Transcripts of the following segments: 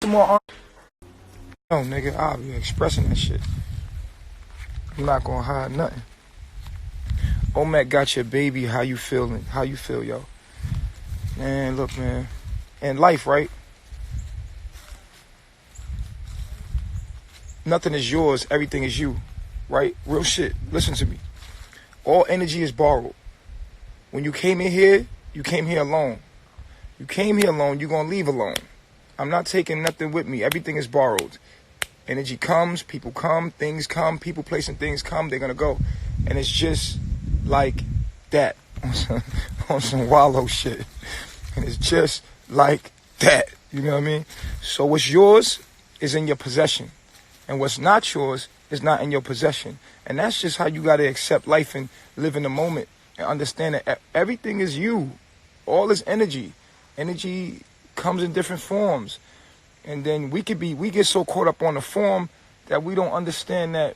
some more. No, nigga, I'll be expressing that shit. I'm not gonna hide nothing. Olmek got your baby. How you feeling? How you feel, yo? Man, look, man. In life, right? Nothing is yours. Everything is you. Right? Real shit. Listen to me. All energy is borrowed. When you came in here, you came here alone. You came here alone, you're gonna leave alone. I'm not taking nothing with me. Everything is borrowed. Energy comes, people come, things come, people, place, and things come, they're gonna go. And it's just like that on some wallow shit. And it's just like that. You know what I mean? So what's yours is in your possession. And what's not yours is not in your possession. And that's just how you gotta accept life and live in the moment and understand that everything is you. All is energy. Energy comes in different forms. And then we get so caught up on the form that we don't understand that,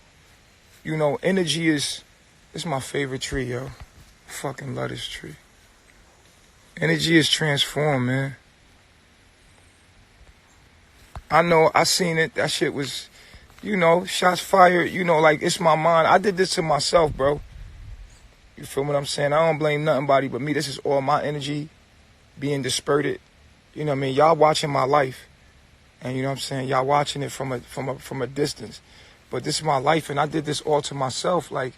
you know, energy is my favorite tree, yo. I fucking love this tree. Energy is transformed, man. I know, I seen it. That shit was, you know, shots fired, you know, like, it's my mind. I did this to myself, bro. You feel what I'm saying? I don't blame nothing but me. This is all my energy being dispersed. You know what I mean? Y'all watching my life. And you know what I'm saying? Y'all watching it from a distance. But this is my life, and I did this all to myself, like,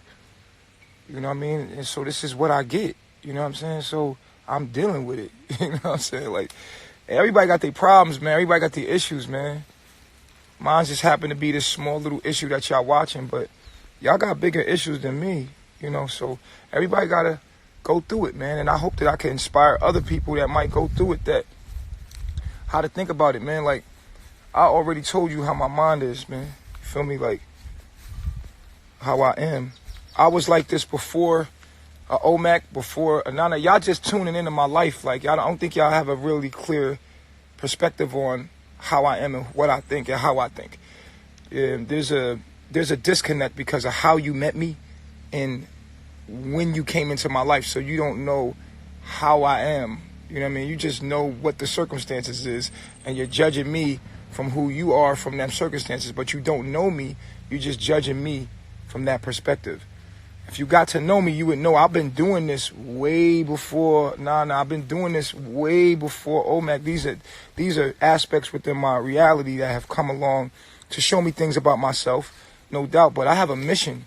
you know what I mean? And so this is what I get. You know what I'm saying? So I'm dealing with it. You know what I'm saying? Like, everybody got their problems, man. Everybody got their issues, man. Mine just happened to be this small little issue that y'all watching, but y'all got bigger issues than me, you know? So everybody got to go through it, man. And I hope that I can inspire other people that might go through it, that how to think about it, man. Like, I already told you how my mind is, man. You feel me? Like, how I am. I was like this before Olmek, before Nana. Y'all just tuning into my life. Like, y'all, I don't think y'all have a really clear perspective on how I am and what I think and how I think. There's a disconnect because of how you met me and when you came into my life. So you don't know how I am. You know what I mean? You just know what the circumstances is, and you're judging me from who you are from them circumstances, but you don't know me. You're just judging me from that perspective. If you got to know me, you would know I've been doing this way before. I've been doing this way before Olmek. These are aspects within my reality that have come along to show me things about myself, no doubt. But I have a mission.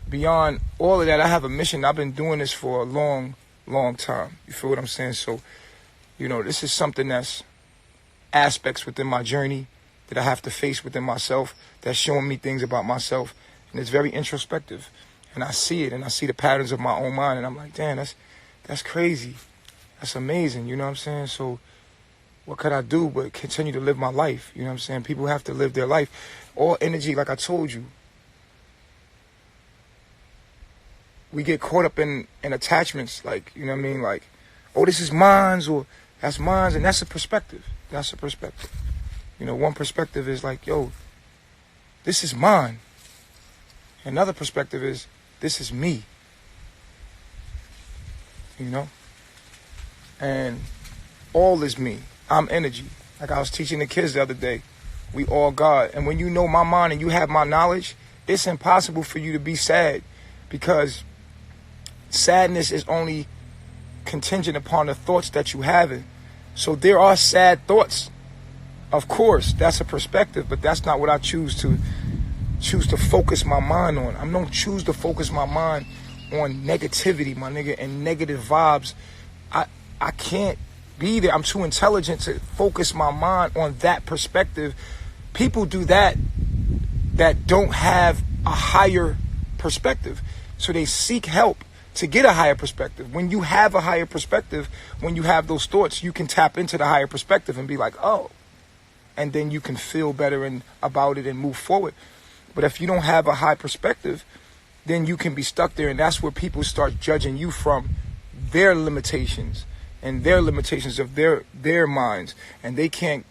Beyond all of that, I have a mission. I've been doing this for a long, long time. You feel what I'm saying? So, you know, this is something that's aspects within my journey that I have to face within myself that's showing me things about myself. And it's very introspective. And I see it, and I see the patterns of my own mind, and I'm like, damn, that's crazy. That's amazing, you know what I'm saying? So what could I do but continue to live my life? You know what I'm saying? People have to live their life. All energy, like I told you, we get caught up in attachments, like, you know what I mean? Like, oh, this is mine's, or that's mine's, and that's a perspective. That's a perspective. You know, one perspective is like, yo, this is mine. Another perspective is, this is me. You know? And all is me. I'm energy. Like I was teaching the kids the other day. We all God. And when you know my mind and you have my knowledge, it's impossible for you to be sad, because sadness is only contingent upon the thoughts that you have. So there are sad thoughts. Of course, that's a perspective, but that's not what I choose to focus my mind on. I don't choose to focus my mind on negativity, my nigga, and negative vibes. I can't be there. I'm too intelligent to focus my mind on that perspective. People do that don't have a higher perspective. So they seek help to get a higher perspective. When you have a higher perspective, when you have those thoughts, you can tap into the higher perspective and be like, oh, and then you can feel better about it and move forward. But if you don't have a high perspective, then you can be stuck there. And that's where people start judging you from their limitations and their limitations of their minds. And they can't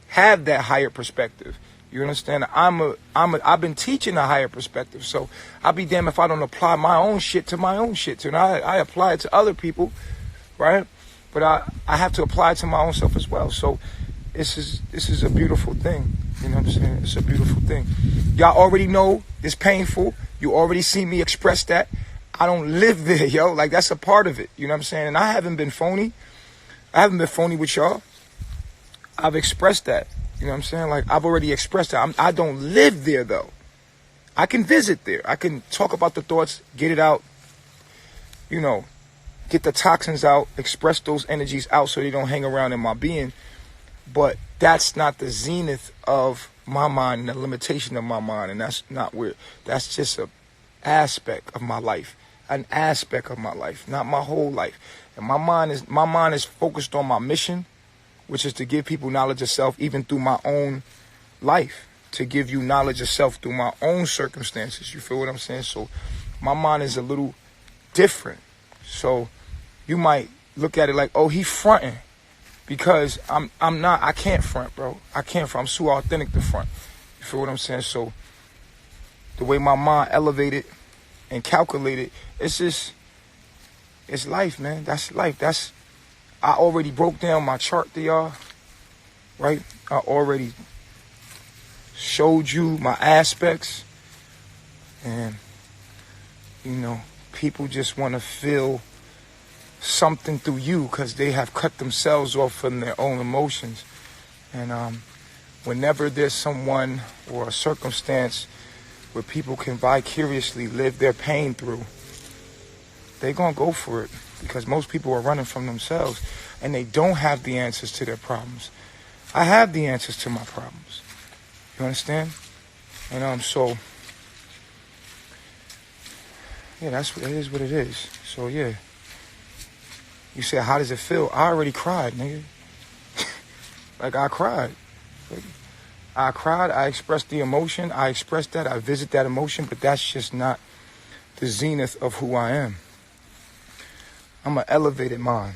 have that higher perspective. You understand? I've been teaching a higher perspective. So I'll be damned if I don't apply my own shit to my own shit. And I apply it to other people, right? But I have to apply it to my own self as well. So this is a beautiful thing. You know what I'm saying? It's a beautiful thing. Y'all already know it's painful. You already see me express that. I don't live there, yo. Like, that's a part of it. You know what I'm saying? And I haven't been phony. I haven't been phony with y'all. I've expressed that. You know what I'm saying? Like, I've already expressed that. I don't live there, though. I can visit there. I can talk about the thoughts, get it out, you know, get the toxins out, express those energies out so they don't hang around in my being. But that's not the zenith of my mind and the limitation of my mind. And that's not where, that's just an aspect of my life. An aspect of my life, not my whole life. And my mind is focused on my mission, which is to give people knowledge of self, even through my own life, to give you knowledge of self through my own circumstances. You feel what I'm saying? So my mind is a little different. So you might look at it like, oh, he fronting, because I'm not. I can't front, bro. I can't front. I'm too authentic to front. You feel what I'm saying? So the way my mind elevated and calculated, it's just, it's life, man. That's life. I already broke down my chart to y'all, right? I already showed you my aspects. And, you know, people just want to feel something through you because they have cut themselves off from their own emotions. And whenever there's someone or a circumstance where people can vicariously live their pain through, they're going to go for it. Because most people are running from themselves and they don't have the answers to their problems. I have the answers to my problems. You understand? And so yeah, that's what it is. What it is. So yeah, you say, how does it feel? I already cried, nigga. Like, I cried. I expressed the emotion. I expressed that. I visit that emotion, but that's just not the zenith of who I am. I'm an elevated mind.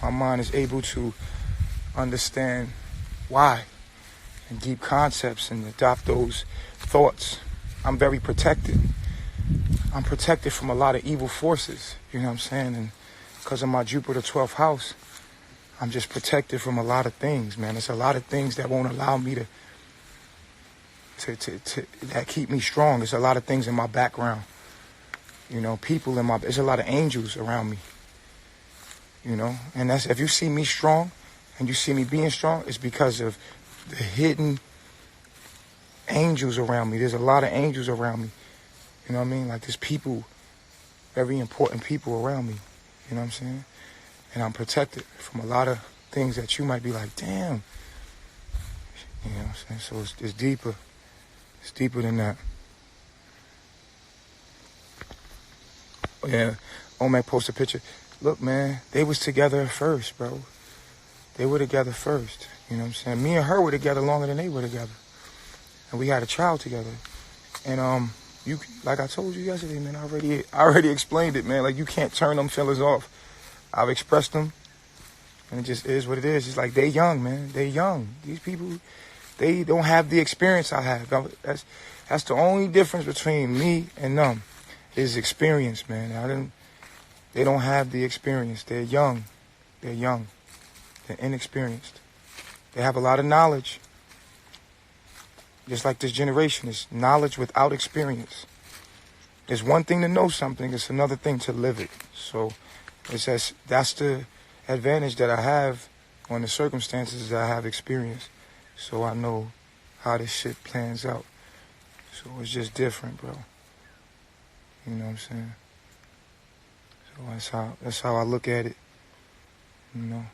My mind is able to understand why and deep concepts and adopt those thoughts. I'm very protected. I'm protected from a lot of evil forces, you know what I'm saying? And because of my Jupiter 12th house, I'm just protected from a lot of things, man. There's a lot of things that won't allow me to that keep me strong. There's a lot of things in my background. You know, there's a lot of angels around me. You know, and that's, if you see me strong and you see me being strong, it's because of the hidden angels around me. There's a lot of angels around me. You know what I mean? Like, there's people, very important people around me. You know what I'm saying? And I'm protected from a lot of things that you might be like, damn. You know what I'm saying? So it's deeper. It's deeper than that. Yeah, Olmek posted a picture. Look, man, they was together first, bro. They were together first. You know what I'm saying? Me and her were together longer than they were together. And we had a child together. And you, like I told you yesterday, man, I already explained it, man. Like, you can't turn them feelings off. I've expressed them. And it just is what it is. It's like, they young, man. They young. These people, they don't have the experience I have. That's the only difference between me and them, is experience, man. They don't have the experience. They're young. They're young. They're inexperienced. They have a lot of knowledge. Just like this generation is knowledge without experience. It's one thing to know something. It's another thing to live it. So that's the advantage that I have on the circumstances that I have experienced. So I know how this shit plans out. So it's just different, bro. You know what I'm saying? So that's how I look at it. You know.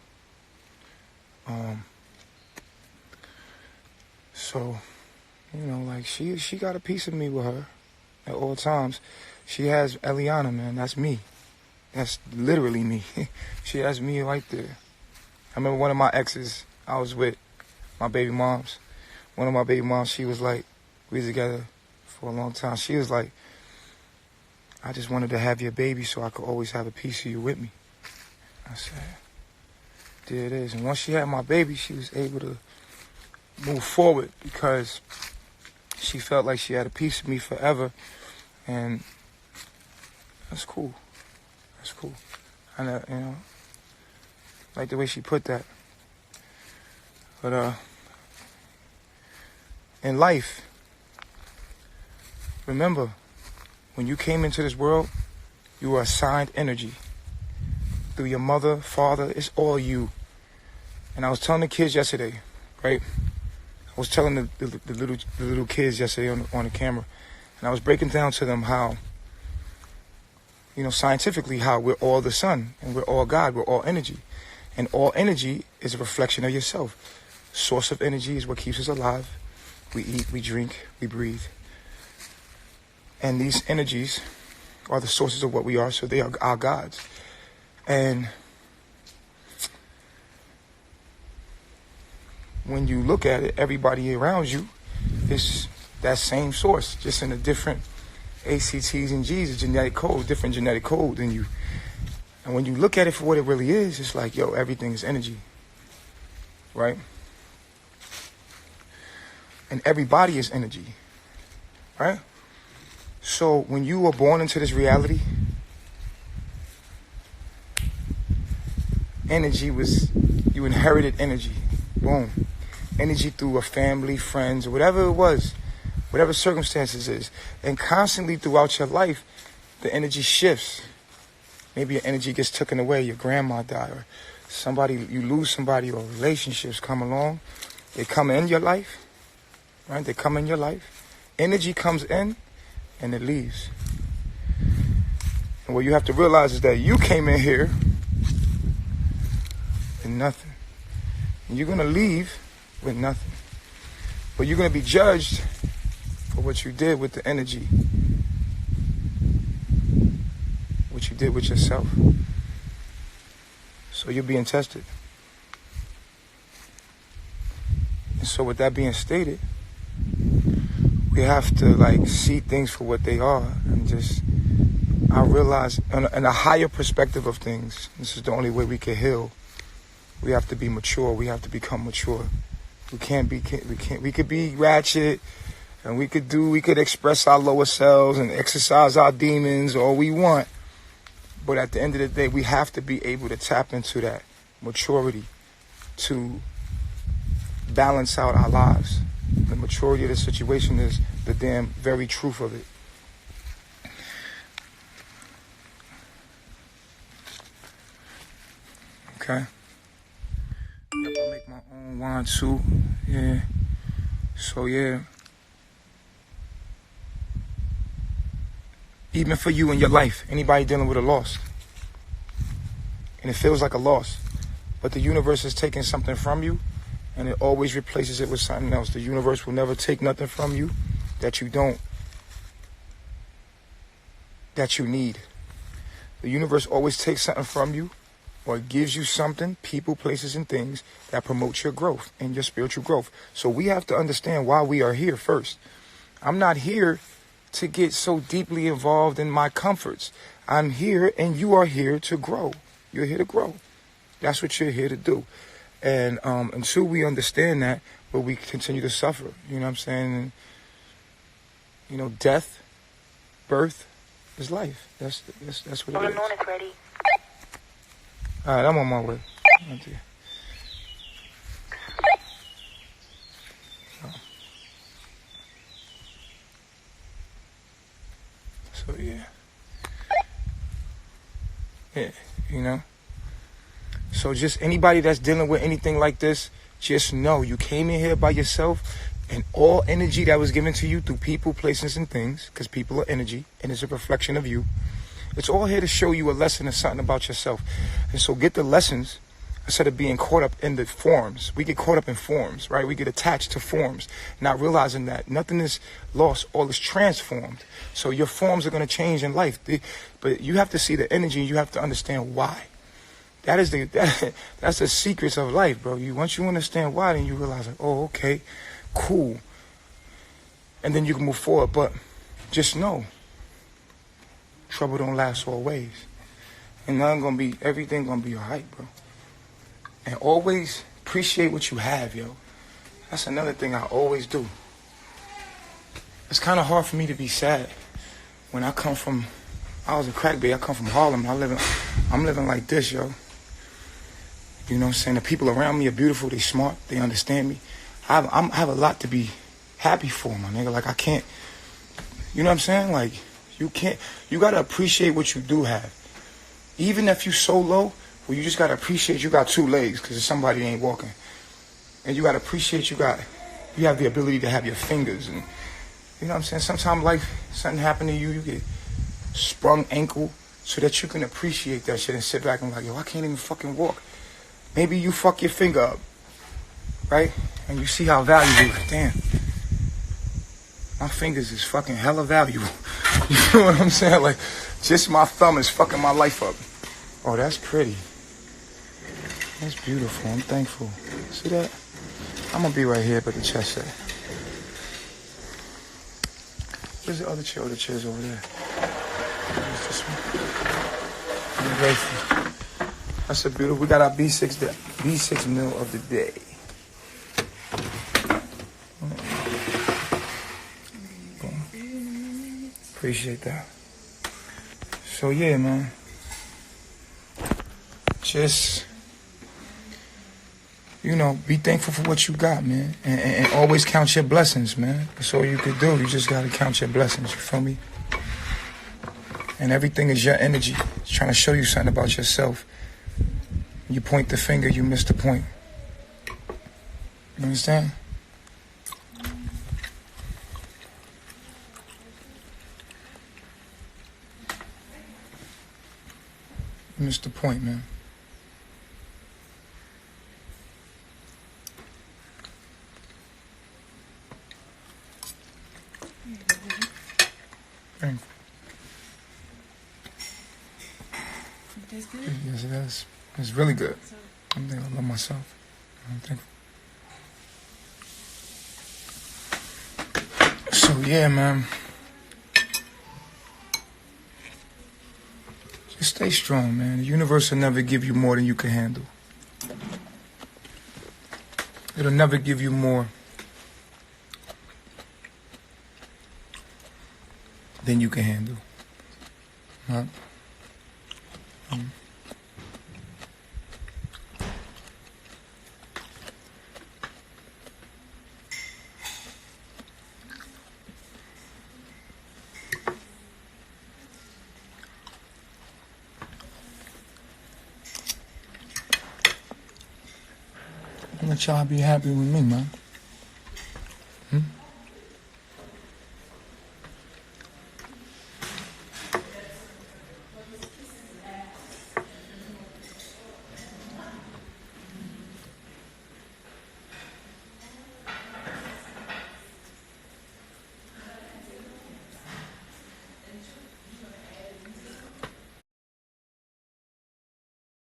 So, you know, like, she got a piece of me with her at all times. She has Eliana, man. That's me. That's literally me. She has me right there. I remember one of my exes, I was with my baby moms. One of my baby moms, she was like, we was together for a long time. She was like, I just wanted to have your baby so I could always have a piece of you with me. I said, there it is. And once she had my baby, she was able to move forward because she felt like she had a piece of me forever. And that's cool. That's cool. I know, you know, like the way she put that. But in life, remember, when you came into this world, you were assigned energy. Through your mother, father, it's all you. And I was telling the kids yesterday, right? I was telling the little kids yesterday on the camera, and I was breaking down to them how, scientifically, how we're all the sun, and we're all God, we're all energy. And all energy is a reflection of yourself. Source of energy is what keeps us alive. We eat, we drink, we breathe. And these energies are the sources of what we are, so they are our gods. And when you look at it, everybody around you is that same source, just in a different ACTs and Gs, different genetic code than you. And when you look at it for what it really is, it's like, everything is energy, right? And everybody is energy, right? So when you were born into this reality, you inherited energy. Boom. Energy through a family, friends, or whatever it was, whatever circumstances is. And constantly throughout your life, the energy shifts. Maybe your energy gets taken away, your grandma died, or you lose somebody, or relationships come along. They come in your life, right? They come in your life. Energy comes in and it leaves. And what you have to realize is that you came in here with nothing. And you're going to leave with nothing. But you're going to be judged for what you did with the energy. What you did with yourself. So you're being tested. And so with that being stated, we have to see things for what they are. And I realize in a higher perspective of things, this is the only way we can heal. We have to be mature. We have to become mature. We could be ratchet, and we could express our lower selves and exercise our demons all we want. But at the end of the day, we have to be able to tap into that maturity to balance out our lives. The maturity of the situation is the damn very truth of it. Okay. Yep, I make my own wine too. Yeah. So yeah. Even for you in your life, anybody dealing with a loss, and it feels like a loss, but the universe is taking something from you, and it always replaces it with something else. The universe will never take nothing from you that you need. The universe always takes something from you, or gives you something, people, places, and things that promote your growth and your spiritual growth. So we have to understand why we are here first. I'm not here to get so deeply involved in my comforts. I'm here, and you are here to grow. You're here to grow. That's what you're here to do. And until we understand that, but we continue to suffer. You know what I'm saying? And, death, birth is life. That's what it is. Is ready. All right, I'm on my way. So yeah. So just anybody that's dealing with anything like this, just know you came in here by yourself, and all energy that was given to you through people, places, and things, because people are energy, and it's a reflection of you. It's all here to show you a lesson or something about yourself. And so get the lessons instead of being caught up in the forms. We get caught up in forms, right? We get attached to forms, not realizing that nothing is lost, all is transformed. So your forms are going to change in life. But you have to see the energy, and you have to understand why. That's the secrets of life, bro. Once you understand why, then you realize, okay, cool. And then you can move forward. But just know, trouble don't last always. And everything gonna be all right, bro. And always appreciate what you have, yo. That's another thing I always do. It's kind of hard for me to be sad when I was a crack baby. I come from Harlem. I'm living like this, yo. You know what I'm saying? The people around me are beautiful. They smart. They understand me. I have a lot to be happy for, my nigga. Like, I can't, you know what I'm saying? Like, you got to appreciate what you do have. Even if you so low, well, you just got to appreciate you got 2 legs because somebody ain't walking. And you got to appreciate you have the ability to have your fingers. And you know what I'm saying? Sometimes life, something happen to you, you get sprung ankle so that you can appreciate that shit and sit back and be like, yo, I can't even fucking walk. Maybe you fuck your finger up, right? And you see how valuable, damn, my fingers is fucking hella valuable. You know what I'm saying? Like, just my thumb is fucking my life up. Oh, that's pretty. That's beautiful. I'm thankful. See that? I'm gonna be right here by the chest set. Where's the other chair? Oh, the chair's over there. Where's this one? I'm grateful. That's a beautiful. We got our B6 meal of the day. Appreciate that. So yeah, man. Just, you know, be thankful for what you got, man. And always count your blessings, man. That's all you could do. You just gotta count your blessings, you feel me? And everything is your energy. It's trying to show you something about yourself. You point the finger, you miss the point. You understand? You missed the point, man. Thank you. It tastes good? Yes, it is. It's really good. I think I love myself. I'm thankful. So yeah, man. Just stay strong, man. The universe will never give you more than you can handle. It'll never give you more than you can handle. Huh? I'm gonna let y'all be happy with me, man.